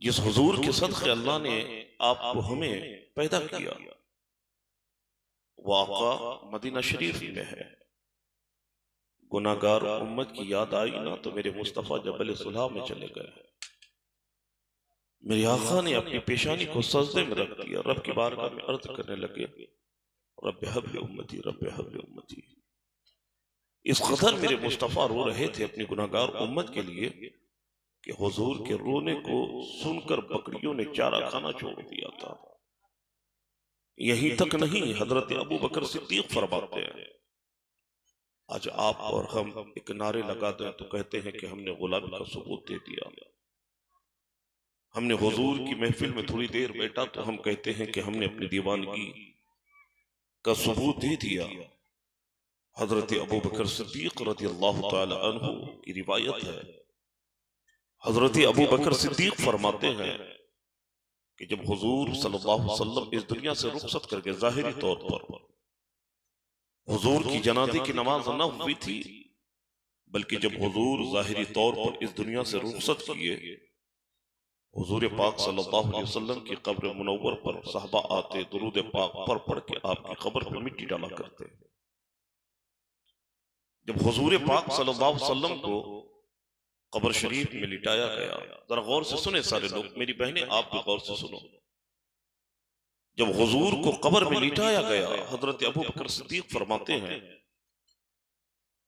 جس حضور کے صدقے اللہ نے آپ کو ہمیں پیدا کیا، وہ آقا مدینہ شریف میں ہے۔ گناہگار امت کی یاد آئی نا تو میرے مصطفیٰ جبل صلح میں چلے گئے۔ میری آقا نے اپنی پیشانی کو سجدے میں رکھ دیا، رب کی بارگاہ میں عرض کرنے لگے، رب حبل امتی، رب حبل امتی۔ اس قدر میرے مصطفیٰ رو رہے تھے اپنی گناہگار امت کے لیے کہ حضور کے رونے کو سن کر بکریوں نے چارہ کھانا چھوڑ دیا تھا۔ یہیں تک نہیں، حضرت ابو بکر صدیق فرماتے ہیں، آج آپ اور ہم ایک نعرے لگا دیں تو کہتے ہیں کہ ہم نے غلامی کا ثبوت دے دیا۔ ہم نے حضور کی محفل میں تھوڑی دیر بیٹھا تو ہم کہتے ہیں کہ ہم نے اپنی دیوانگی کا ثبوت دے دیا۔ حضرت ابو بکر صدیق رضی اللہ تعالی عنہ کی روایت ہے، حضرت ابو بکر صدیق فرماتے ہیں کہ جب حضور صلی اللہ علیہ وسلم اس دنیا سے رخصت کر کے ظاہری طور پر حضور کی جنازے کی نماز نہ ہوئی تھی، بلکہ جب حضور ظاہری طور پر اس دنیا سے رخصت کیے، حضور پاک صلی اللہ علیہ وسلم کی قبر منور پر صحابہ آتے، درود پاک پڑھ کے آپ کی قبر پر مٹی ڈالا کرتے۔ جب حضور پاک صلی اللہ علیہ وسلم کو قبر شریف میں لٹایا گیا، ذرا غور سے سنیں سارے لوگ، میری بہنیں آپ بھی غور سے سنو۔ جب حضور کو قبر میں لٹایا گیا، حضرت ابو بکر صدیق فرماتے ہیں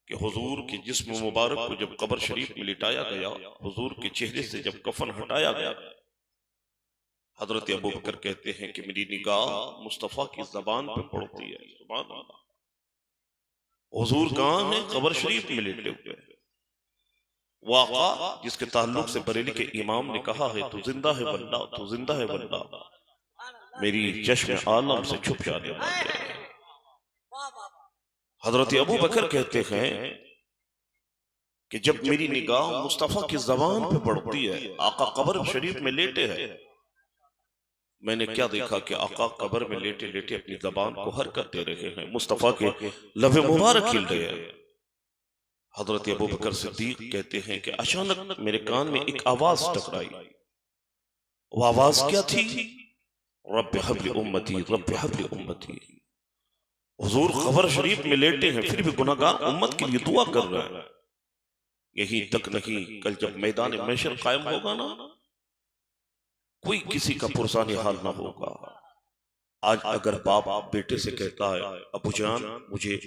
کہ حضور کے جسم مبارک کو جب قبر شریف میں لٹایا گیا، حضور کے چہرے سے جب کفن ہٹایا گیا، حضرت ابو بکر کہتے ہیں کہ میری نگاہ مصطفیٰ کی زبان پہ پڑتی ہے، سبحان اللہ۔ حضور کہاں ہیں؟ قبر شریف میں لیٹے ہوئے ہیں۔ وہ آقا جس کے تعلق سے بریلی کے امام نے کہا ہے، تو زندہ ہے واللہ، تو زندہ ہے واللہ، میری چشم عالم سے چھپ جانے والے ہیں۔ حضرت ابو بکر کہتے ہیں کہ جب میری نگاہ مصطفیٰ کی زبان پہ پڑتی ہے، آقا قبر شریف میں لیٹے ہیں، میں نے کیا دیکھا کہ آقا قبر میں لیٹے لیٹے اپنی زبان کو حرکت دے رہے ہیں، مصطفیٰ کے لب مبارک کھل رہے ہیں۔ حضرت ابو بکر صدیق کہتے ہیں کہ اچانک میرے کان میں ایک آواز ٹکرائی۔ وہ آواز کیا تھی؟ رب حبل امتی، رب حبل امتی۔ حضور قبر شریف میں لیٹے ہیں، پھر بھی گناہگار امت کے لیے دعا کر رہے ہیں۔ یہی تک نہیں، کل جب میدان محشر قائم ہوگا نا، کوئی کسی کا پرسان حال نہ ہوگا۔ آج اگر باپ بیٹے سے کہتا ہے، ابو جان مجھے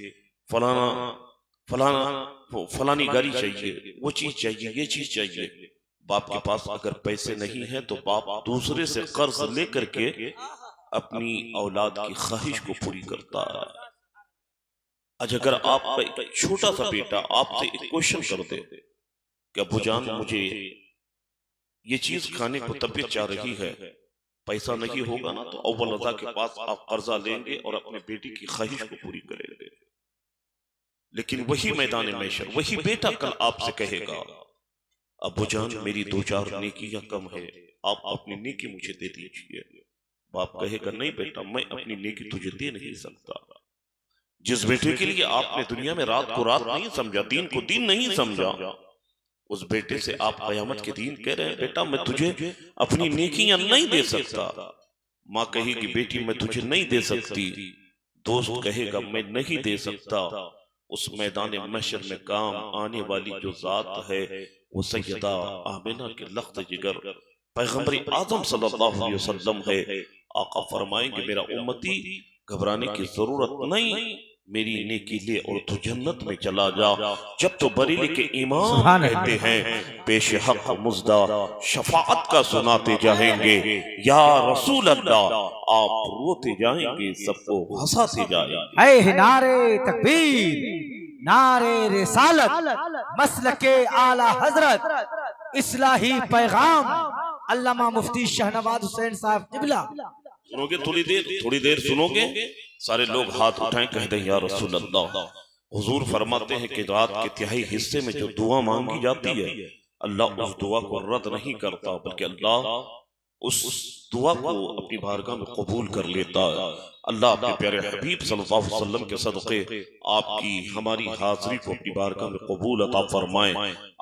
فلانی گاڑی چاہیے، وہ چیز چاہیے، یہ چیز چاہیے، باپ کے پاس اگر پیسے نہیں ہیں تو باپ دوسرے سے قرض لے کر کے اپنی اولاد کی خواہش کو پوری کرتا ہے۔ آج اگر آپ کا ایک چھوٹا سا بیٹا آپ سے ایک کوشچن کر دے کہ ابو جان مجھے یہ چیز کھانے کو طبیعت چاہ رہی ہے، پیسہ نہیں ہوگا نا، تو اول رضا کے پاس آپ قرضہ لیں گے اور اپنے بیٹی کی خواہش کو پوری کریں گے۔ لیکن وہی میدان محشر وہی بیٹا کل آپ سے کہے گا، ابو جان میری دو چار نیکیاں کم ہے، آپ اپنی نیکی مجھے دے دیجئے۔ باپ کہے گا نہیں بیٹا، میں اپنی نیکی تجھے دے نہیں سکتا۔ جس بیٹے کے لیے آپ نے دنیا میں رات کو رات نہیں سمجھا، دین کو دین نہیں سمجھا، اس بیٹے سے آپ قیامت کے دین کہہ رہے ہیں بیٹا میں تجھے اپنی نیکیاں نہیں دے سکتا۔ ماں کہے گی بیٹی میں تجھے نہیں دے سکتی، دوست کہے گا میں نہیں دے سکتا۔ اس میدان محشر میں کام آنے والی جو ذات ہے وہ سیدہ آمنہ کے لخت جگر پیغمبر اعظم صلی اللہ علیہ وسلم ہے۔ آقا فرمائیں گے میرا امتی گھبرانے کی ضرورت نہیں، میری نیکی لے اور تو جنت میں چلا جا۔ جب تو بریلی کے امام کہتے ہیں پیش حق مزدہ شفاعت کا سناتے جائیں گے، یا رسول اللہ آپ روتے جائیں گے، سب کو ہنساتے جائیں گے۔ اے نعرے تکبیر، نعرے رسالت، مسلک اعلی حضرت، اصلاحی پیغام، علامہ مفتی شہنواز حسین صاحب قبلہ۔ سنو گے تھوڑی دیر سنو گے، سارے لوگ ہاتھ اٹھائیں کہہ دیں یا رسول اللہ۔ حضور فرماتے ہیں کہ رات کے تہائی حصے میں جو دعا مانگی جاتی ہے، اللہ اس دعا کو رد نہیں کرتا، بلکہ اللہ اس دعا کو اپنی بارگاہ میں قبول کر لیتا ہے۔ اللہ اپنے پیارے حبیب صلی اللہ علیہ وسلم کے صدقے آپ کی ہماری حاضری کو اپنی بارگاہ میں قبول عطا فرمائیں۔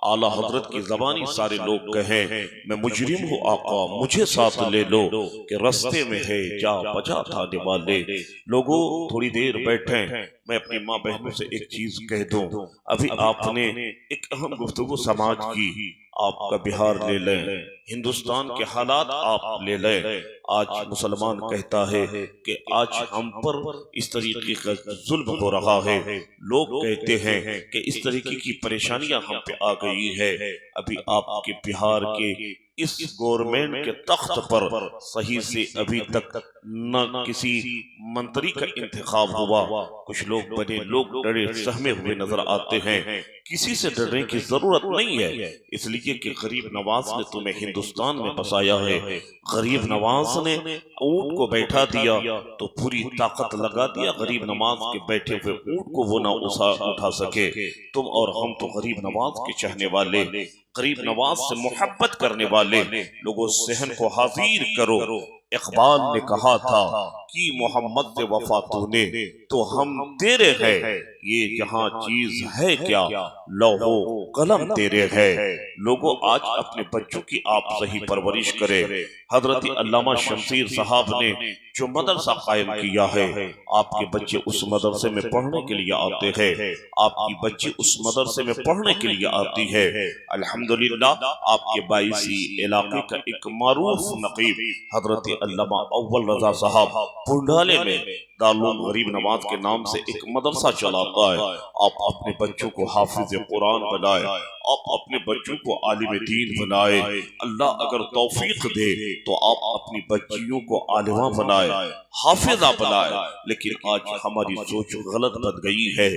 اعلیٰ حضرت کی زبانی سارے لوگ کہیں میں مجرم ہوں آقا مجھے ساتھ لے لو کہ رستے میں ہے جا بجا تھانے والے۔ لوگوں تھوڑی دیر بیٹھیں، میں اپنی ماں بہنوں سے ایک چیز کہہ دوں۔ ابھی آپ نے ایک اہم گفتگو سماج کی، آپ کا بہار لے لیں، ہندوستان کے حالات آپ لے لیں۔ آج مسلمان کہتا ہے کہ آج ہم پر اس طریقے کا ظلم ہو رہا ہے، لوگ کہتے ہیں کہ اس طریقے کی پریشانیاں ہم پہ آ گئی ہے۔ ابھی آپ کے بہار کے اس گورنمنٹ کے تخت پر صحیح سے ابھی تک نہ کسی منتری کا انتخاب ہوا، کچھ لوگ بنے لوگ ڈرے سہمے ہوئے نظر آتے ہیں۔ کسی سے ڈرنے کی ضرورت نہیں ہے، اس لیے کہ غریب نواز نے تمہیں ہندوستان میں بسایا ہے۔ غریب نواز نے اونٹ کو بیٹھا دیا تو پوری طاقت لگا دیا غریب نواز کے بیٹھے ہوئے اونٹ کو وہ نہ اٹھا سکے۔ تم اور ہم تو غریب نواز کے چاہنے والے، غریب نواز سے محبت کرنے والے لوگوں ذہن کو حاضر کرو۔ اقبال نے کہا تھا کہ محمد سے وفا تو نے تو ہم تیرے ہیں، یہ جہاں چیز ہے کیا لوح و قلم تیرے ہے۔ لوگوں آج اپنے بچوں کی آپ صحیح پرورش کرے۔ حضرت علامہ شمشیر صاحب نے جو مدرسہ قائم کیا ہے، آپ کے بچے اس مدرسے میں پڑھنے کے لیے آتے ہیں، آپ کی بچی اس مدرسے میں پڑھنے کے لیے آتی ہے۔ الحمدللہ آپ کے باعثی علاقے کا ایک معروف نقیب حضرت علامہ اول رضا صاحب پنڈالے میں دارالعلوم غریب نواز کے نام سے ایک مدرسہ چلاتا ہے۔ آپ اپنے بچوں کو حافظ قرآن بنائے، آپ اپنے بچوں کو عالم دین بنائے۔ اللہ اگر توفیق دے تو آپ اپنی بچیوں کو عالمہ بنائے، حافظہ بنائے۔ لیکن آج ہماری سوچ غلط بن گئی ہے۔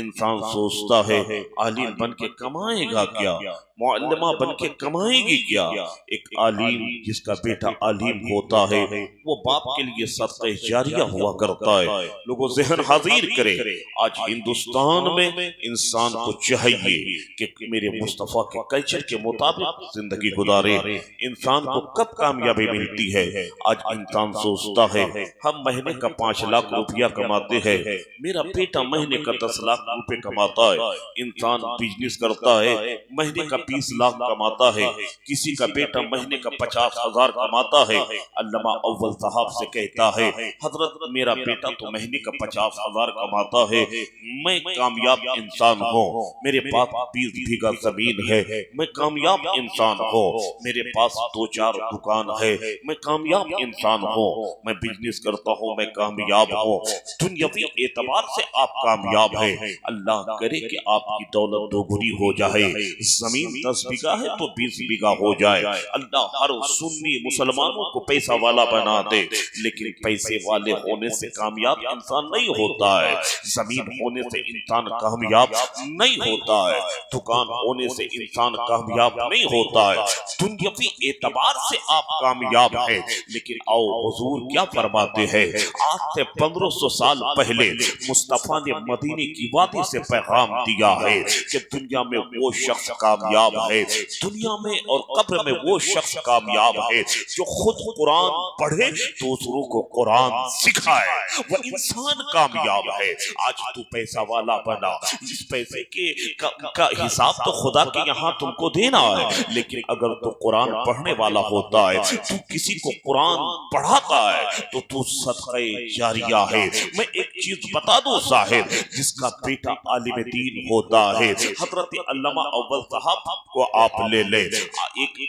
انسان سوچتا ہے عالم بن کے کمائے گا کیا، معلمہ بن کے کمائے گی کیا۔ ایک عالم جس کا بیٹا عالم ہوتا ہے وہ باپ کے لیے صدقہ جاریہ ہوا کرتا ہے۔ لوگوں ذہن حاضر کرے، آج ہندوستان میں انسان کو چاہیے کہ میرے مصطفیٰ کے کلچر کے مطابق زندگی گزارے۔ انسان کو کب کامیابی ملتی ہے؟ آج انسان سوچتا ہے ہم مہینے کا 5 لاکھ روپیہ کماتے ہیں، میرا بیٹا مہینے کا 10 لاکھ روپے کماتا ہے۔ انسان بزنس کرتا ہے، مہینے کا 20 لاکھ کماتا ہے، کسی کا بیٹا مہینے کا 50,000 کماتا ہے۔ علامہ اول صاحب سے کہتا ہے حضرت میرا بیٹا تو مہینے کا 50,000 کماتا ہے، میں کامیاب انسان ہوں، میرے پاس 20 بیگھہ زمین ہے، میں کامیاب انسان ہوں، میرے پاس 2-4 دکان ہے، میں کامیاب انسان ہوں، میں بزنس کرتا ہوں، میں کامیاب ہوں۔ دنیاوی اعتبار سے آپ کامیاب ہیں، اللہ کرے کہ آپ کی دولت دوگنی ہو جائے، زمین 10 بیگھہ ہے تو 20 بیگھہ ہو جائے۔ اللہ ہر سنی مسلمانوں کو پیسہ والا بنا دے، لیکن پیسے والے ہونے سے کامیاب انسان نہیں ہوتا ہے، زمین ہونے سے انسان کامیاب نہیں ہوتا ہے، دکان ہونے سے انسان کامیاب نہیں ہوتا ہے۔ دنیاوی اعتبار سے آپ کامیاب ہیں، لیکن آؤ حضور کیا فرماتے ہیں؟ آج سے 1500 سال پہلے مصطفیٰ نے مدینے کی وادی سے پیغام دیا ہے کہ دنیا میں وہ شخص کامیاب ہے، دنیا میں اور قبر میں وہ شخص کامیاب ہے جو خود قرآن پڑھے دوسروں کو قرآن سکھائے، وہ انسان کامیاب ہے۔ آج تو پیسہ والا بنا، اس پیسے کا حساب تو خدا کے یہاں تم کو دینا ہے، لیکن اگر تو قرآن پڑھنے والا ہوتا ہے، تو کسی کو قرآن پڑھاتا ہے تو تو صدقہ جاریہ ہے۔ میں ایک چیز بتا دوں صاحب، جس کا بیٹا عالم دین ہوتا ہے، حضرت علامہ اول صاحب کو آپ لے لیں، ایک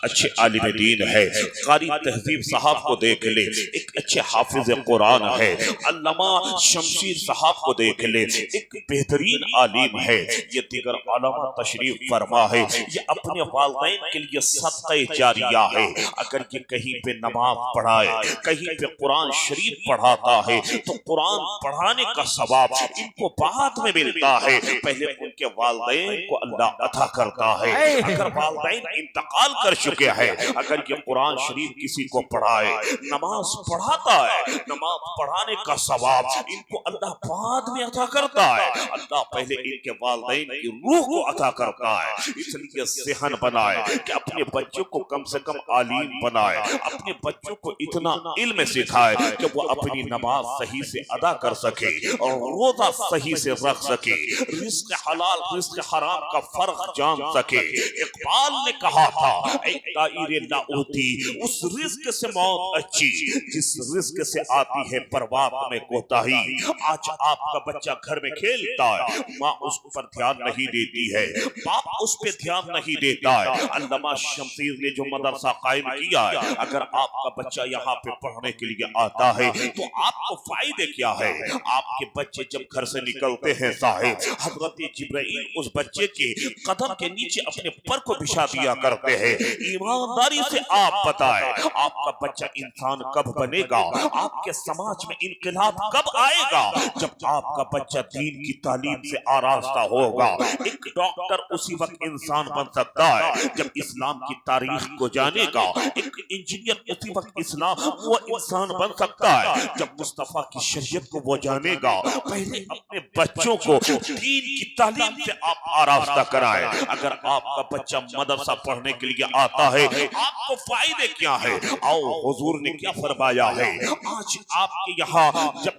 اچھے عالم دین ہے، قاری تہذیب صاحب کو دیکھ لے، ایک اچھے حافظ قرآن ہے، علامہ شمشیر صاحب کو دیکھ لے، ایک بہترین عالم ہے، یہ دیگر علامہ تشریف فرما ہے، یہ اپنے والدین کے لیے صدقہ جاریہ ہے۔ اگر یہ کہیں پہ نماز پڑھائے، کہیں پہ قرآن شریف پڑھاتا ہے تو قرآن پڑھانے کا ثواب ان کو بعد میں ملتا ہے، پہلے ان کے والدین کو اللہ عطا کرتا ہے۔ اگر والدین انتقال کر چکے ہیں، اگر یہ قرآن شریف کسی کو پڑھائے، نماز پڑھاتا ہے، نماز پڑھانے کا ثواب ان کو اللہ بعد میں عطا کرتا ہے۔ اللہ پہلے ان کے والدین کی روح کو عطا کرتا ہے۔ اس لیے ذہن بنائے کہ اپنے بچوں کو کم سے کم عالم بنائے، اپنے بچوں کو اتنا علم سکھائے کہ وہ اپنی نماز صحیح سے ادا کر سکے اور روزہ صحیح سے رکھ سکے، رزق حلال رزق حرام کا فرق جان سکے۔ اقبال نے کہا تھا ایک دائر لاؤتی، اس رزق سے موت اچھی جس رزق سے آتی ہے برباد میں کوتاہی۔ آج آپ کا بچہ گھر میں کھیلتا ہے، ماں اس پر دھیان نہیں دیتی ہے، باپ اس پہ دھیان نہیں دیتا ہے۔ علامہ شمشیر نے جو مدرسہ قائم کیا ہے، اگر آپ کا بچہ یہاں پہ پڑھنے کے لیے آتا ہے تو آپ کو فائدے کیا ہے؟ آپ کے بچے جب گھر سے نکلتے ہیں صاحب، حضرت جبرائیل اس بچے کے قدم کے نیچے اپنے پر کو بچھا دیا کرتے ہیں۔ ایمانداری سے آپ بتائیں، آپ کا بچہ انسان کب بنے گا؟ آپ کے سماج میں انقلاب کب آئے گا؟ جب آپ کا بچہ دین کی تعلیم سے آراستہ ہوگا۔ ایک ڈاکٹر اسی وقت انسان بن سکتا ہے جب اسلام کی تاریخ کو جانے گا۔ ایک انجینئر اسی وقت وہ انسان بن سکتا ہے جب مصطفیٰ کی شریعت کو وہ جانے گا۔ پہلے اپنے بچوں کو دین کی تعلیم سے آپ آراستہ کرائیں۔ اگر آپ کا بچہ مدرسہ پڑھنے کے لیے آتا ہے، آپ کو فائدے کیا ہے؟ آؤ حضور نے کیا فرمایا ہے؟ آج آپ کے یہاں جب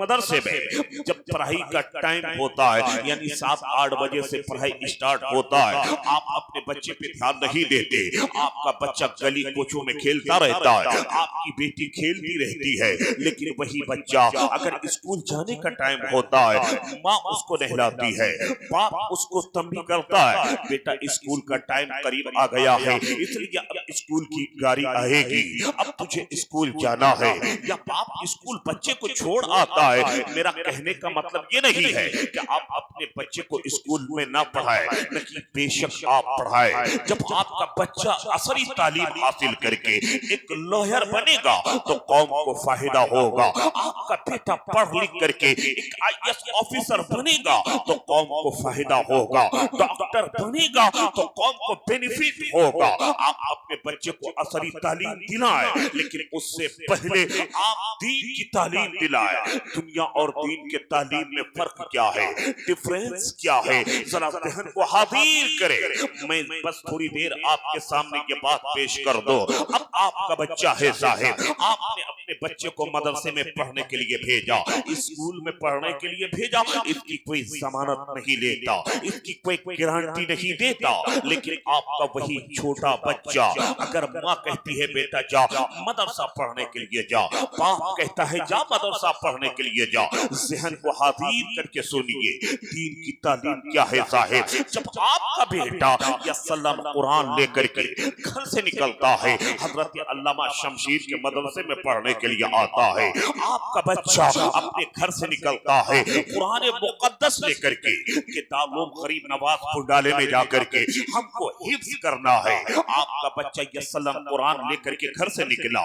مدرسے میں جب پڑھائی کا ٹائم ہوتا ہے، یعنی 7-8 بجے سے پڑھائی اسٹارٹ ہوتا ہے، آپ اپنے بچے پہ دھیان نہیں دیتے۔ آپ کا بچہ گلی کوچوں میں کھیلتا رہتا ہے، آپ کی بیٹی کھیلتی رہتی ہے، لیکن وہی بچہ اگر اسکول جانے کا ٹائم ہوتا ہے، ماں اس کو نہلاتی ہے، باپ اس کو تنبیہ کرتا ہے، بیٹا اسکول کا ٹائم قریب آ گیا ہے، اس لیے اب اسکول کی گاڑی آئے گی، اب تجھے اسکول جانا ہے۔ یا باپ اسکول بچے کو چھوڑ آتا ہے۔ میرا کہنے کا مطلب یہ نہیں ہے کہ آپ اپنے بچے کو اسکول میں نہ پڑھائیں، لیکن بے شک آپ پڑھائیں۔ جب آپ کا بچہ عصری تعلیم حاصل کر کے ایک لوہر بنے گا تو قوم کو فائدہ ہوگا۔ آپ کا بیٹا پڑھ لکھ کر کے ایک IAS آفیسر بنے گا تو قوم کو فائدہ ہوگا، ڈاکٹر بنے گا تو قوم کو بینیفٹ ہوگا۔ آپ اپنے بچے کو عصری تعلیم دلائیں، لیکن اس سے پہلے آپ دین کی تعلیم دلائیں۔ دنیا اور دین کے تعلیم میں فرق کیا ہے، ڈیفرنس کیا ہے، ذرا ذہن کو حاضر کرے۔ میں بس تھوڑی دیر آپ کے سامنے یہ بات پیش کر دو۔ اب آپ کا بچہ ہے صاحب، آپ نے اپنے بچے کو مدرسے میں پڑھنے کے لیے بھیجا، اسکول میں پڑھنے کے لیے بھیجا، اس کی کوئی ضمانت نہیں لیتا، اس کی کوئی گارنٹی نہیں دیتا، لیکن آپ کا وہی چھوٹا بچہ اگر ماں کہتی ہے بیٹا جا مدرسہ پڑھنے کے لیے جا، باپ کہتا ہے جا مدرسہ پڑھنے کے لیے جا، ذہن کو حاضر کر کے سنیے دین کی تعلیم کیا ہے صاحب۔ جب آپ کا بیٹا یا سلام قرآن لے کر کے گھر سے نکلتا ہے، حضرت علامہ شمشیر کے مدرسے میں پڑھنے کے لیے آتا ہے، آپ کا بچہ اپنے گھر سے نکلتا ہے قرآن مقدس لے کر کے کہ دارالعلوم غریب نواز پھنڈالے میں جا کر کے ہم کو حفظ کرنا ہے۔ آپ کا بچہ یہ سلام قرآن لے کر کے گھر سے نکلا،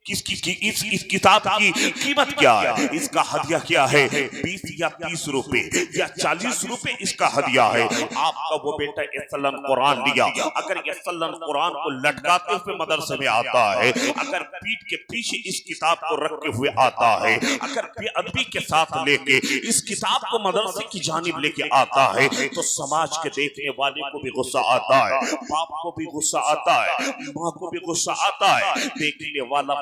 اس کتاب کی قیمت کیا ہے، اس کا ہدیہ کیا ہے، 20 یا 30 روپے یا 40 روپے اس کا ہدیہ ہے۔ آپ کا وہ بیٹا یسلم قرآن لیا، اگر یسلم قرآن کو لٹکاتے ہوئے مدرسے میں آتا ہے، اگر پیٹ کے پیچھے اس کتاب کو رکھے ہوئے آتا ہے، اگر بے ادبی کے ساتھ لے کے اس کتاب کو مدرسے کی جانب لے کے آتا ہے، تو سماج کے دیکھنے والے کو بھی غصہ آتا ہے، باپ کو بھی غصہ آتا ہے، ماں کو بھی غصہ آتا ہے۔ دیکھنے والا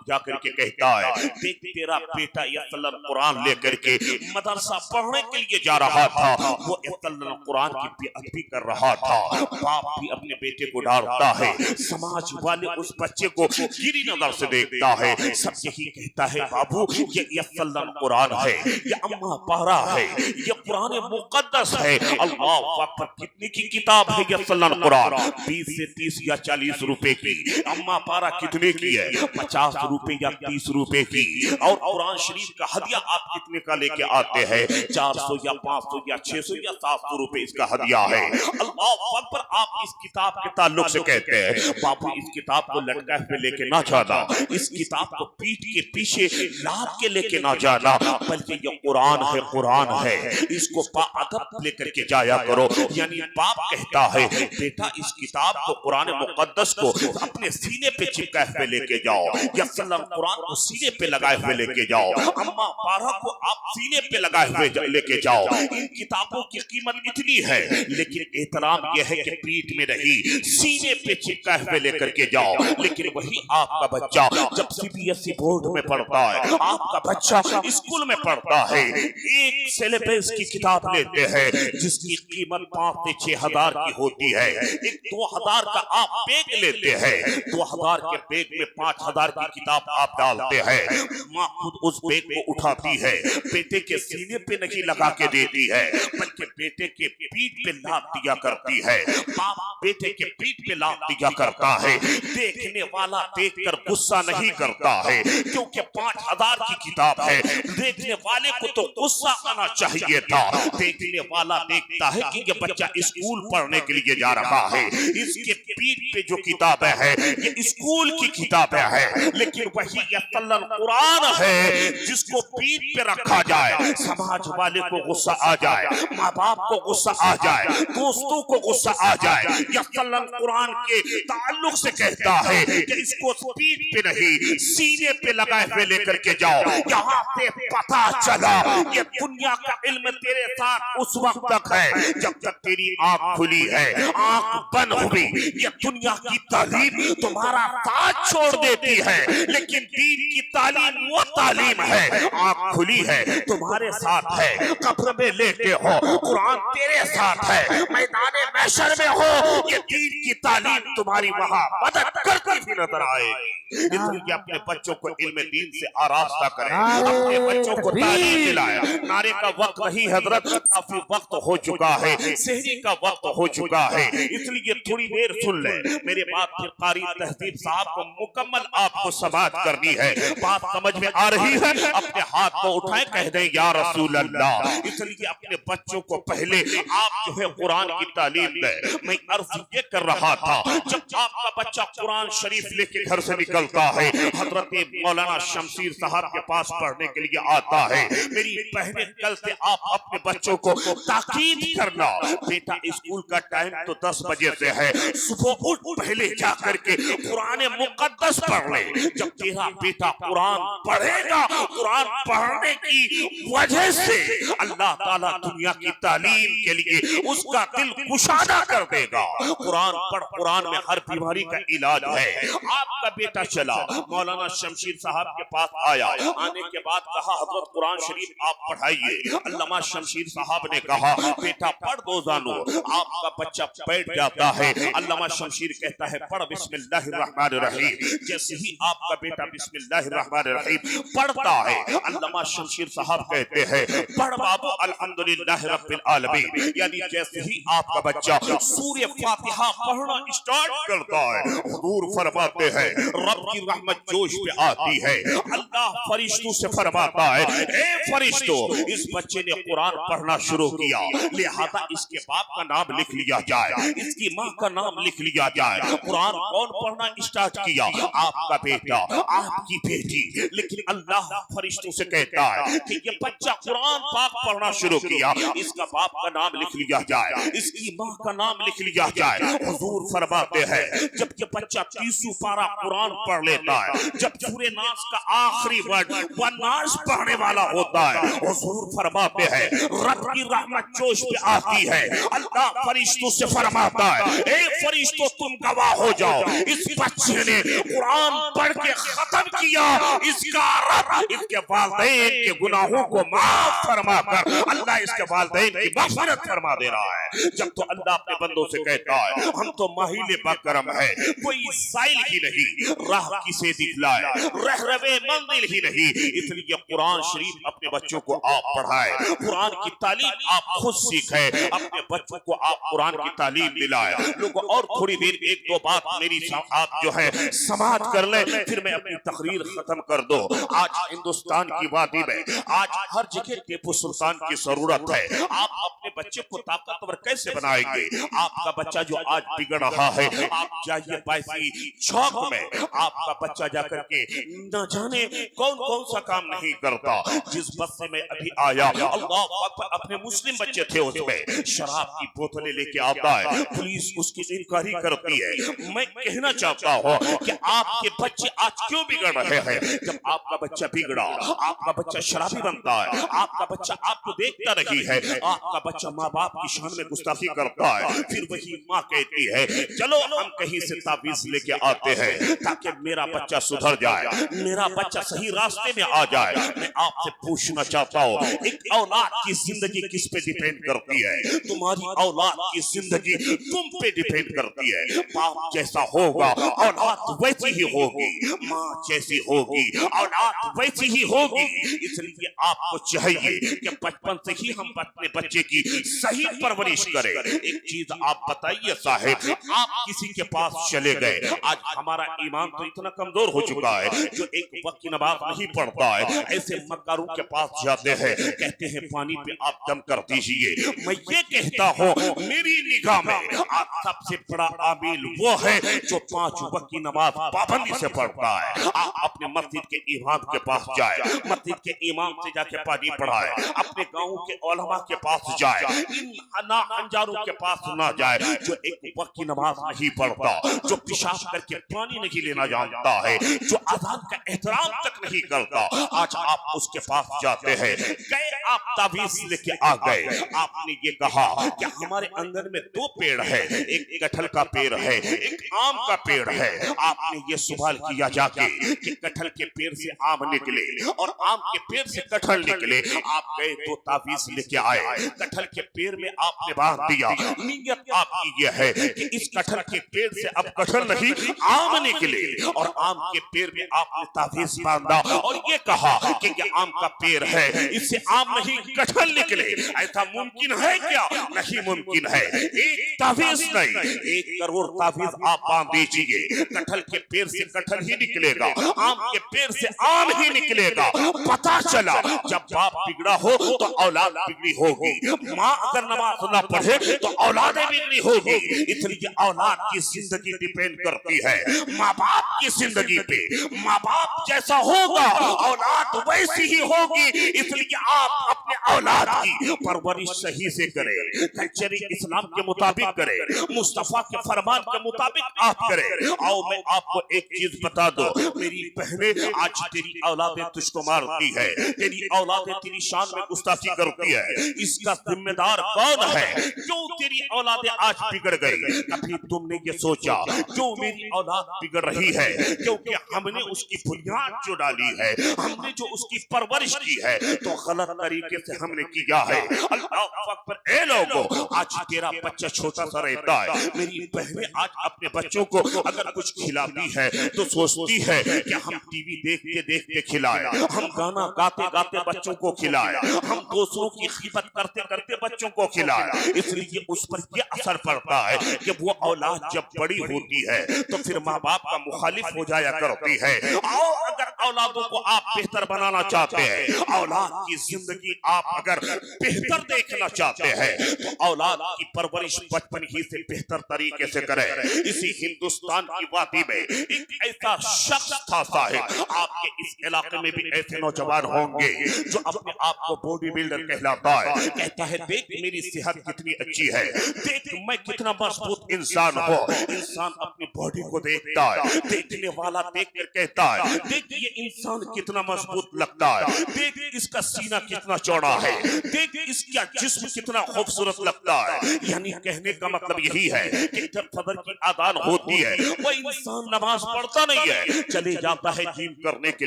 جا کر کے کہتا ہے دیکھ تیرا بیٹا یسلم قرآن لے کر کے مدرسہ پڑھنے کے لیے جا رہا تھا، وہ یسلم قرآن کی بے ادبی کر رہا تھا۔ باپ بھی اپنے بیٹے کو ڈانٹتا ہے، سماج والے اس بچے کو گری نظر سے دیکھتا ہے، سب یہی کہتا ہے بابو یہ یسلم قرآن ہے، یہ اماں پارا ہے، یہ قرآن مقدس ہے۔ اللہ اکبر، کتنے کی کتاب ہے یسلم قرآن؟ 20 سے 30 یا 40 روپے کی۔ اماں پارا کتنے کی ہے؟ 50 روپے یا 30 روپے کی۔ اور قرآن شریف کا ہدیہ آپ کتنے کا لے کے آتے ہیں؟ 400 یا 500 یا 600 یا 700 روپے اس کا ہدیہ ہے۔ اللہ اکبر، آپ اس کتاب کے تعلق سے کہتے ہیں بابو اس کتاب کو لٹکا ہوئے لے کے نہ جانا، اس کتاب کو پیٹ کے پیچھے لاد کے لے کے نہ جانا، بلکہ یہ قرآن ہے، قرآن ہے، اس کو باادب لے کر کے جایا کرو۔ یعنی باپ کہتا ہے بیٹا اس کتاب کو، قرآن مقدس کو اپنے سینے پہ چپکائے ہوئے لے کے جاؤ، یا قرآن کو سینے پہ لگائے ہوئے لے کے جاؤ، اما پارہ کو آپ سینے پہ لگائے ہوئے لے کے جاؤ۔ ان کتابوں کی قیمت اتنی ہے، لیکن احترام یہ ہے کہ پیٹ میں نہیں، سینے پہ چپکائے ہوئے لے کر کے جاؤ۔ لیکن وہی آپ کا بچہ جب CBSE بورڈ میں پڑھتا ہے، آپ کا بچہ اسکول میں پڑھتا ہے، ایک سیلیبس کی کتاب لیتے ہیں جس کی قیمت 5 سے 6 ہزار کی ہوتی ہے، ایک 2,000 کا آپ بیگ لیتے ہیں، 2,000 کے بیگ میں 5,000 کی کتاب آپ ڈالتے ہیں، ماں خود اس بیگ کو اٹھاتی ہے، بیٹے کے سینے پہ نہیں لگا کے دیتی ہے، بلکہ بیٹے کے پیٹ پہ لاد دیا کرتی ہے، باپ بیٹے کے پیٹ پہ لاد دیا کرتا ہے۔ دیکھنے والا دیکھ کر غصہ نہیں کرتا ہے، کیونکہ 5,000 کی کتاب ہے، دیکھنے والے کو تو غصہ آنا چاہیے تھا۔ دیکھنے والا دیکھتا ہے کہ یہ بچہ اسکول پڑھنے کے لیے جا رہا ہے، اس کے پیٹ پہ جو کتابیں ہیں یہ اسکول کی کتابیں ہیں، لیکن وہی یتل القرآن ہے جس کو پیٹ پہ رکھا جائے، سماج والے کو غصہ آ جائے، ماں باپ کو غصہ آ جائے، دوستوں کو غصہ آ جائے، یتل القرآن کے تعلق سے کہتا ہے کہ اس کو پیٹ پہ نہیں سینے پہ لگائے ہوئے لے کر کے جاؤ۔ یہاں سے پتہ چلا یہ دنیا کا علم تیرے ساتھ اس وقت تک ہے جب تک تیری آنکھ کھلی ہے، آنکھ بند ہوئی یہ دنیا کی تعلیم تمہارا ساتھ چھوڑ دیتی ہے، لیکن دین کی تعلیم وہ تعلیم ہے، آنکھ کھلی ہے تمہارے ساتھ ہے، قبر میں لے کے ہو قرآن تیرے ساتھ ہے، میدان محشر میں ہو یہ دین کی تعلیم تمہاری وہاں مدد کرتی بھی نظر آئے گی۔ اس لیے اپنے بچوں کو علم دین سے آراستہ کریں، اپنے بچوں کو تعلیم دلائیں۔ نعرے کا وقت نہیں حضرت، کافی وقت ہو چکا ہے، سحری کا وقت ہو چکا ہے، اس لیے تھوڑی دیر سن لیں میرے بعد پھر قاری تہذیب صاحب کو مکمل آپ کو سماعت کرنی ہے۔ بات سمجھ میں آ رہی ہے؟ اپنے ہاتھ کو اٹھائیں، کہہ دیں یا رسول اللہ۔ اس لیے اپنے بچوں کو پہلے آپ جو ہے قرآن کی تعلیم دیں۔ میں عرض یہ کر رہا تھا جب آپ کا بچہ قرآن شریف لے کے گھر سے نکلتا ہے، حضرت مولانا شمشیر صاحب کے پاس پڑھنے کے لیے آتا ہے، میری بہنیں کل سے آپ اپنے بچوں کو تاکید کرنا، بیٹا اسکول کا ٹائم تو 10 بجے سے ہے، صبح اٹھ پہلے جا کر کے قرآن مقدس پڑھ لے۔ جب تیرا بیٹا قرآن پڑھے گا، قرآن پڑھنے کی وجہ سے اللہ تعالیٰ دنیا کی تعلیم کے لیے اس کا دل کشادہ کر دے گا۔ قرآن پڑھ، قرآن میں ہر بیماری کا علاج ہے۔ آپ کا بیٹا چلا مولانا شمشیر صاحب کے پاس آیا، آنے کے بعد کہا حضرت قرآن شریف آپ پڑھائیے۔ علامہ شمشیر صاحب نے کہا بیٹا پڑھ دو زانو۔ آپ کا بچہ بیٹھ جاتا ہے، علامہ شمشیر کہتا ہے پڑھ بسم اللہ الرحمن الرحیم۔ جیسے ہی آپ کا بیٹا بسم اللہ الرحمن الرحیم پڑھتا ہے، علامہ شمشیر صاحب کہتے ہیں پڑھ بابو الحمدللہ رب العالمین۔ یعنی جیسے ہی آپ کا بچہ سورہ فاتحہ پڑھنا اسٹارٹ کرتا ہے، حضور فرماتے ہیں رب کی رحمت جوش پہ آتی ہے۔ اللہ فرشتوں سے فرماتا ہے اے فرشتوں، اس بچے نے قرآن پڑھنا شروع کیا، لہذا اس کے باپ کا نام لکھ لیا جائے، اس کی ماں کا نام لکھ لیا جائے۔ قرآن کون پڑھنا اسٹارٹ کیا؟ آپ کا بیٹا، آپ کی بیٹی۔ لیکن اللہ فرشتوں سے کہتا ہے کہ یہ بچہ قرآن پاک پڑھنا شروع کیا، اس کا باپ کا نام لکھ لیا جائے، اس کی ماں کا نام لکھ لیا جائے۔ حضور فرماتے ہیں جب یہ بچہ 30 پارہ قرآن پڑھ لیتا ہے، جب سورہ ناس کا آخری ورڈ والناس پڑھنے والا ہوتا ہے، حضور فرماتے ہیں رب کی رحمت جوش پہ آتی ہے۔ اللہ فرشتوں سے فرماتا ہے اے فرشتوں تم گواہ ہو جاؤ، اس بچے نے قرآن پڑھ کے ختم کیا، اس کا رب اس کے والدین کے گناہوں کو معاف فرما کر اللہ اس کے والدین کی مغفرت فرما دے رہا ہے۔ جب تو اللہ اپنے بندوں سے کہتا ہے ہم تو ماہل باکرم ہے، کوئی سائل ہی نہیں، راہ کسے دکھلائے، رہروے منزل ہی نہیں۔ اس لیے قرآن شریف اپنے بچوں کو آپ پڑھائے، قرآن کی تعلیم آپ خود سیکھیں، اپنے بچوں کو آپ قرآن کی تعلیم دلائے۔ لوگوں اور تھوڑی دیر ایک دو بات میری آپ جو ہے سماعت کر لیں، پھر میں اپنی تقریر ختم کر دو۔ آج ہندوستان کی وادی میں آج ہر جگہ ٹیپو سلطان کی ضرورت ہے۔ آپ اپنے بچے کو طاقتور کیسے بنائیں گے؟ آپ کا بچہ جو آج بگڑ رہا ہے، آپ جائیے 22 چوک میں، آپ کا بچہ جا کر کے نہ جانے کون کون سا کام نہیں کرتا. جس بس سے میں ابھی آیا, اللہ اکبر, اپنے مسلم بچے تھے, اس میں شراب کی بوتلیں لے کے آتا ہے, پولیس اس کی انکوائری کرتی ہے. میں کہنا چاہتا ہوں کہ آپ کے بچے آج کیوں بگڑ رہے ہیں؟ جب آپ کا بچہ بگڑا, آپ کا بچہ شرابی بنتا ہے, آپ کا بچہ آپ کو دیکھتا نہیں ہے, آپ کا بچہ ماں باپ کی شان میں گستاخی کرتا ہے, پھر وہی ماں کہتی ہے چلو ہم کہیں سے تعویذ لے کے آتے ہیں تاکہ میرا بچہ سدھر جائے, میرا بچہ صحیح راستے میں آ جائے. میں آپ سے پوچھنا چاہتا ہوں, ایک اولاد کی زندگی کس پہ ڈیپینڈ کرتی ہے؟ تمہاری اولاد کی زندگی تم پہ ڈیپینڈ کرتی ہے. باپ جیسا ہوگا اولاد ویسی ہی ہوگی, ماں جیسی ہوگی اولاد ویسی ہی ہوگی. اس لیے آپ کو چاہیے کہ بچپن سے ہی ہم اپنے بچے کی صحیح پرورش کریں. ایک چیز آپ بتائیے صاحب, آپ کسی کے پاس چلے گئے, آج ہمارا ایمان تو اتنا کمزور ہو چکا ہے جو ایک وقت کی نماز نہیں پڑھتا ہے, ایسے مکاروں کے پاس جاتے ہیں, کہتے ہیں پانی پہ آپ دم کر دیجئے. میں یہ کہتا ہوں میری نگاہ میں آپ سب سے بڑا عامل وہ ہے جو 5 وقت کی نماز پابندی سے پڑھتا ہے. آپ اپنے مسجد کے امام کے پاس جائے, مسجد کے امام سے جا کے پانی پڑھائے, اپنے گاؤں کے علماء کے پاس جائے, ان نا انجاروں کے پاس نہ جائے جو ایک وقت کی نماز نہیں پڑھتا, جو پیشاب کر کے پانی نہیں لینا جانتا ہے, جو اذان کا احترام تک نہیں کرتا. آج آپ اس کے پاس جاتے ہیں, گئے آپ تعویذ لے کے آ گئے, آپ نے یہ کہا کہ ہمارے آنگن میں 2 پیڑ ہے, ایک کٹہل کا پیڑ ہے, ایک آم کا پیڑ ہے. آپ نے یہ سوال کیا جا کے کہ کٹہل کے پیڑ سے آم نکلے اور آم کے پیڑ سے کٹہل نکلے, آپ گئے تو تعویذ لے کے آئے, کٹہل کے پیڑ میں آپ نے باندھ دیا. نیت آپ کی یہ ہے کہ اس کٹہل کے پیڑ سے اب کٹہل نہیں آم نکلے, اور آم کے پیڑ میں آپ نے تعویذ باندھا اور یہ کہا کہ یہ آم کا پیڑ ہے, اس سے آم نہیں کٹہل نکلے. ایسا ممکن ہے کیا؟ نہیں ممکن ہے. ایک تعویذ نہیں, 1 کروڑ تعویذ آپ باندھ دیجئے, کٹہل کے پیڑ سے کٹہل ہی نکلے گا, آم کے پیڑ سے آم ہی نکلے گا. پتا چلا جب باپ بگڑا ہو تو اولاد بگڑی ہوگی, ماں اگر نماز نہ پڑھے تو اولادیں بگڑی ہوگی. اس لیے اولاد کی زندگی ڈیپینڈ کرتی ہے ماں باپ کی زندگی پہ. ماں باپ جیسا ہوگا اولاد ویسی ہی ہوگی. اس لیے آپ اپنے اولاد کی پرورش صحیح سے کریں, کلچر اسلام کے مطابق کریں, مصطفیٰ کے فرمان کے مطابق آپ کریں. آؤ میں آپ کو ایک چیز بتا دو میری بہنیں, آج تیری اولادیں تجھ کو مارتی ہے, تیری اولادیں تیری شان میں گستاخی کرتی ہے. اس کا ذمہ دار کون ہے؟ کیوں تیری اولادیں آج بگڑ گئی؟ کبھی تم نے یہ سوچا کیوں میری اولاد بگڑ رہی ہے؟ کیونکہ ہم نے اس کی بنیاد جو ڈالی ہے, ہم نے جو اس کی پرورش کی ہے تو غلط طریقے سے ہم نے کیا ہے. اللہ اکبر. اے لوگو, آج تیرا بچہ چھوٹا سا رہتا ہے, میری بہنیں آج اپنے بچوں کو اگر کچھ کھلاتی ہے تو سوچتی ہے کہ ہم ٹی وی دیکھتے دیکھتے کھلائے, ہم گانا گاتے گاتے بچوں کو کھلائے, ہم دوسروں کی خدمت کرتے کرتے بچوں کو کھلائے. اس لیے اس پر یہ اثر پڑتا ہے کہ وہ اولاد جب بڑی ہوتی ہے تو پھر ماں باپ کا مخالف ہو جایا کرتی ہے. اور اگر اولادوں کو آپ بہتر بنانا چاہتے ہیں, اولاد کی زندگی آپ اگر بہتر دیکھنا چاہتے ہیں تو اولاد کی پرورش بچپن ہی سے بہتر طریقے سے کریں. اسی ہندوستان کی وادی میں ایک ایسا شخص تھا صاحب, آپ کے اس علاقے میں بھی ایسے نوجوان ہوں گے جو اپنے آپ کو باڈی بلڈر کہلاتا ہے, کہتا ہے دیکھ میری صحت کتنی اچھی ہے, دیکھ میں کتنا مضبوط انسان ہوں. انسان اپنی باڈی کو دیکھتا ہے, دیکھنے والا دیکھ کر کہتا ہے دیکھ یہ انسان کتنا مضبوط لگتا ہے, دیکھ اس کا سینہ کتنا چوڑا ہے, دیکھ اس کا جسم کتنا خوبصورت لگتا ہے. یعنی کہنے کا مطلب یہی ہے کہ جب فجر کی اذان ہوتی ہے وہ انسان نماز پڑھتا نہیں ہے, چلے جاتا ہے جم کرنے کے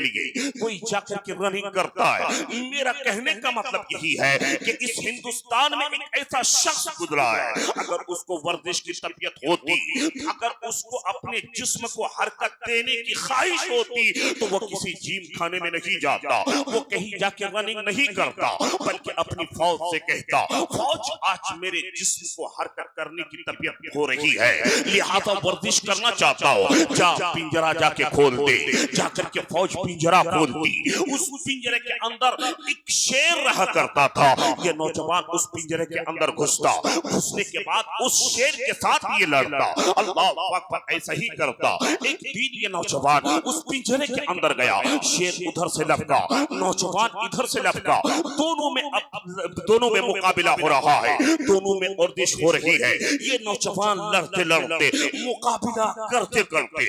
لیے, کوئی جا کر کے رننگ کرتا ہے. میرا کہنے کا مطلب یہی ہے کہ اس ہندوستان میں ایک ایسا شخص گزرا ہے, اگر اس کو ورزش کی طبیعت ہوتی, اگر اس کو اپنے جسم کو حرکت دینے کی خواہش ہوتی تو وہ کسی جیم خانے میں نہیں جاتا، وہ کہیں جا کے رننگ نہیں کرتا، بلکہ اپنی فوج سے کہتا فوج آج میرے جسم کو حرکت کرنے کی طبیعت ہو رہی ہے، لہذا ورزش کرنا چاہتا ہو، جا پنجرہ جا کے کھول دے۔ جا کر کے فوج پنجرہ کھولتی، اس پنجرے کے اندر ایک شیر رہا کرتا تھا، یہ نوجوان اس پنجرے کے اندر گھستا، گھسنے کے بعد اس شیر کے ساتھ یہ لڑتا، اللہ اکبر ایسا ہی کرتا۔ ایک دن یہ نوجوان اس پنجرے کے اندر گیا، شیر ادھر سے لپکا، نوجوان ادھر سے لپکا، دونوں میں مقابلہ ہو رہا ہے، دونوں میں ورزش ہو رہی ہے۔ یہ نوجوان لڑتے لڑتے مقابلہ کرتے کرتے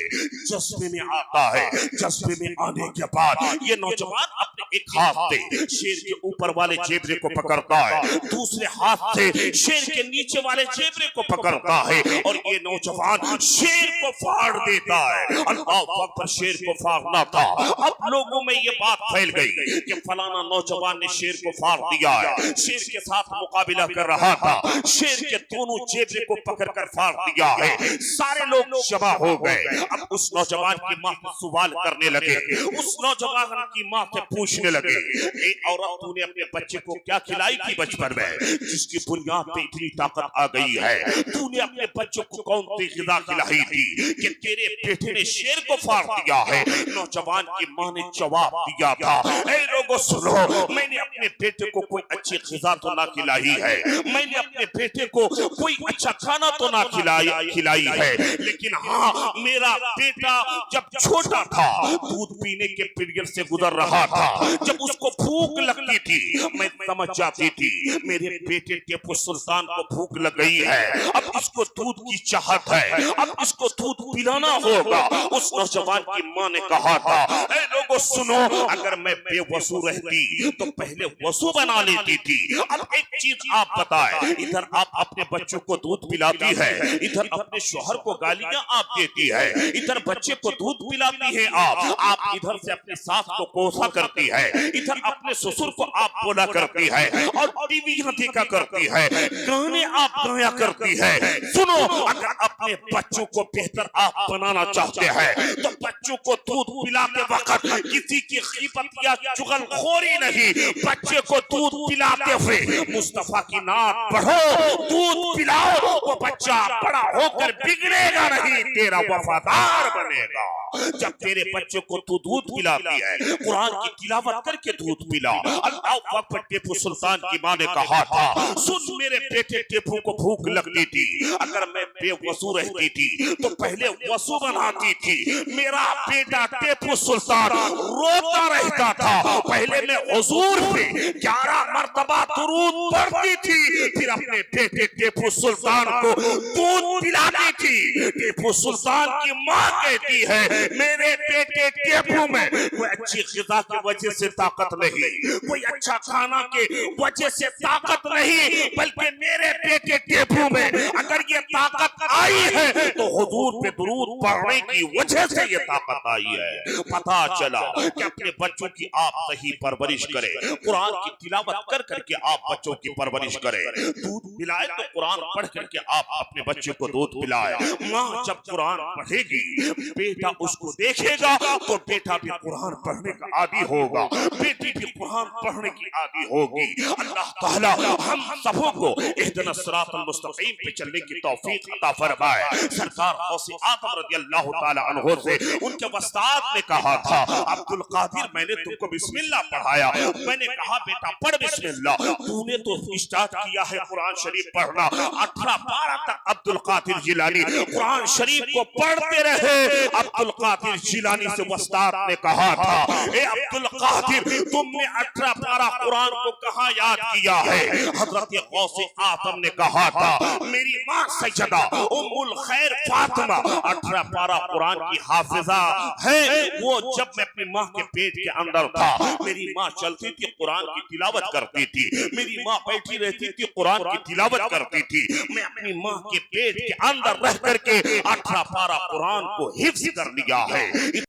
جذبے میں آتا ہے، جذبے میں آنے کے بعد یہ نوجوان اپنے ایک ہاتھ سے شیر کے اوپر والے جیبرے کو پکڑتا ہے، دوسرے ہاتھ سے شیر کے نیچے والے جیبرے کو پکڑتا ہے، اور یہ نوجوان شیر کو پھاڑ دیتا ہے۔ اللہ اکبر، شیر کو پھاڑنا تھا۔ اب لوگوں میں یہ بات پھیل گئی کہ فلانا نوجوان نے شیر کو پھاڑ دیا ہے، شیر کے ساتھ مقابلہ کر رہا تھا، شیر کے دونوں جیبرے کو پکڑ کر پھاڑ دیا ہے۔ سارے لوگ جمع ہو گئے، اب اس نوجوان کی ماں سے سوال کرنے لگے، اس نوجوان کی ماں سے پوچھنے لگے، اے عورت، تو نے اپنے بچے کو کیا کھلائی تھی بچپن میں جس کی بنیاد پہ اتنی طاقت آ گئی ہے؟ تو نے اپنے بچے کو کون سی غذا کھلائی تھی کہ تیرے بیٹے نے شیر کو پھاڑ دیا ہے؟ نوجوان کی ماں نے جواب دیا تھا، اے لوگوں سنو، میں نے اپنے بیٹے کو کوئی اچھی غذا تو نہ کھلائی ہے، میں نے اپنے بیٹے کو کوئی اچھا کھانا تو نہ کھلائی ہے، لیکن ہاں، میرا بیٹا جب چھوٹا تھا، دودھ پینے کے پیریڈ سے گزر رہا تھا، جب اس کو بھوک لگتی تھی میں سمجھ جاتی تھی میرے بیٹے ٹیپو سلطان کو بھوک لگ گئی ہے، اب اس کو دودھ کی چاہت ہے، اب اس کو دودھ پلانا ہوگا۔ اس نوجوان کی ماں نے کہا تھا، اے لوگوں سنو، اگر میں بے وضو رہتی تو پہلے وضو بنا لیتی تھی۔ اب ایک چیز آپ بتائیں، ادھر آپ اپنے بچوں کو دودھ پلاتی ہے، ادھر اپنے شوہر کو گالیاں آپ دیتی ہے، ادھر بچے کو دودھ پلاتی ہے آپ ادھر سے اپنے ساس کو کوسا کرتی ہے، ادھر اپنے سسر کو آپ بولا کرتی ہے، اور ٹی وی یہاں دیکھا کرتی ہے، گانے آپ گایا کرتی ہے۔ سنو، اگر اپنے بچوں کو بہتر آپ بنانا چاہتے ہیں تو بچوں کو دودھ پلاتے وقت کسی کی غیبت یا چغل خوری نہیں، بچے کو دودھ پلاتے ہوئے مصطفیٰ کی نعت پڑھو، دودھ پلاؤ، وہ بچہ بڑا ہو کر بگڑے گا نہیں، تیرا وفادار بنے گا۔ جب تیرے بچے کو تو دودھ پلاتی ہے، قرآن کی تلاوت کر کے دودھ پلا۔ اللہ اکبر، ٹیپو سلطان کی ماں نے کہا تھا، سن میرے بیٹے ٹیپو کو بھوک لگتی تھی، اگر میں بے وضو رہتی تھی تو پہلے وضو بناتی تھی، میرا بیٹا ٹیپو سلطان روتا رہتا تھا، پہلے میں حضور پہ 11 مرتبہ درود پڑھتی تھی، پھر اپنے بیٹے ٹیپو سلطان کو دودھ پلاتی تھی۔ ٹیپو سلطان کی ماں کہتی ہے، میرے بیٹے ٹیپو میں کوئی اچھی غذا کی وجہ سے طاقت نہیں، کوئی اچھا کھانا کی وجہ سے طاقت نہیں، بلکہ میرے بیٹے ٹیپو میں اگر یہ طاقت آئی ہے تو حضور پہ درود پڑھنے کی وجہ سے یہ طاقت آئی ہے۔ پتہ چلا کہ اپنے بچوں کی آپ صحیح پرورش کریں، قرآن کی تلاوت کر کر کے آپ بچوں کی پرورش کریں، دودھ پلائے تو قرآن پڑھ کر کے آپ اپنے بچے کو دودھ پلائے۔ ماں جب قرآن پڑھے گی، بیٹا اس کو دیکھے گا تو بیٹا بھی قرآن پڑھنے کا عادی ہوگا، بیٹی بھی قرآن پڑھنے کی عادی ہوگی۔ اللہ تعالی ہم سبوں کو اہدنا الصراط المستقیم پہ چلنے کی توفیق عطا فرمائے۔ سرکار غوث اعظم رضی اللہ تعالی عنہ سے ان کے استاد نے کہا تھا، عبدالقادر میں نے تم کو بسم اللہ پڑھایا، میں نے کہا بیٹا پڑھ بسم اللہ، تو نے تو اسٹارٹ کیا ہے قرآن شریف پڑھنا، 18 12 تک عبدالقادر جیلانی قرآن شریف کو پڑھتے رہے۔ عبدالقادر جیلانی سے استاد نے کہا تھا، اے عبدالقادر تم نے 18 12 قرآن کو کہاں یاد کیا ہے؟ حضرت غوث اعظم نے کہا تھا، میری ماں سیدہ ام الخیر فاطمہ 18 12 قرآن کی حافظہ ہے، وہ جب میں اپنی ماں کے پیٹ کے اندر تھا، میری ماں چلتی تھی قرآن کی تلاوت کرتی تھی، میری ماں بیٹھی رہتی تھی قرآن کی تلاوت کرتی تھی، میں اپنی ماں کے پیٹ کے اندر رہ کر کے 18 12 قرآن کو حفظ کر لیا ہے۔